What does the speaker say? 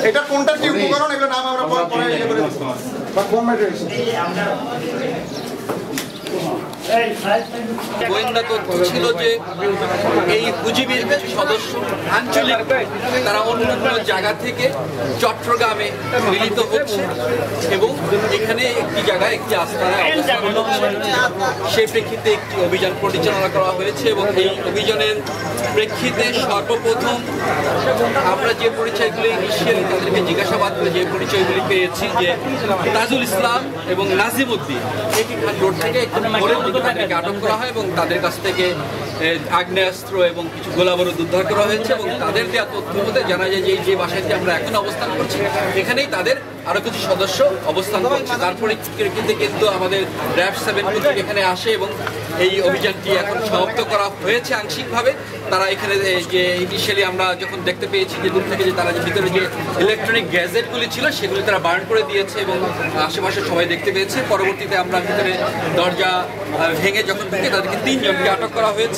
এটা কোনটা কি উপকরণ এগুলো নাম আমরা পরে ইয়ে করে দিচ্ছি বা কোন ম্যাটেরিয়াল গোয়েন্দা তথ্য ছিল যে এই হুজিবির কিছু সদস্য আঞ্চলিক তারা অন্য কোনো জায়গা থেকে চট্টগ্রামে মিলিত হচ্ছে এবং এখানে একটি জায়গায় একটি আস্তানায় অবস্থান করছে। সেই প্রেক্ষিতে একটি অভিযান পরিচালনা করা হয়েছে এবং এই অভিযানের প্রেক্ষিতে সর্বপ্রথম আমরা যে পরিচয়গুলি ইনিশিয়ালি তাদেরকে জিজ্ঞাসাবাদ করে যে পরিচয়গুলি পেয়েছি যে তাজুল ইসলাম এবং নাজিম উদ্দিন একটি রোড থেকে একটু ভোরের দিকে তাদেরকে আটক করা হয় এবং তাদের কাছ থেকে আগ্নেয়াস্ত্র এবং কিছু গোলাবারুদ উদ্ধার করা হয়েছে এবং তাদের দেওয়া তথ্য মতে জানা যায় যে যে বাসাটি আমরা এখন অবস্থান করছি এখানেই তাদের আরো কিছু সদস্য অবস্থান করছে। তারপরে কিন্তু আমাদের র্যাব 7 এখানে আসে এবং এই অভিযানটি এখন সমাপ্ত করা হয়েছে আংশিকভাবে। তারা এখানে যে ইনিশিয়ালি আমরা যখন দেখতে পেয়েছি যে দূর থেকে যে তারা যে ভিতরে যে ইলেকট্রনিক গ্যাজেটগুলি ছিল সেগুলি তারা বার্ন করে দিয়েছে এবং আশেপাশে সবাই দেখতে পেয়েছে। পরবর্তীতে আমরা ভিতরে দরজা ভেঙে যখন ঢুকে তাদেরকে 3 জনকে আটক করা হয়েছে।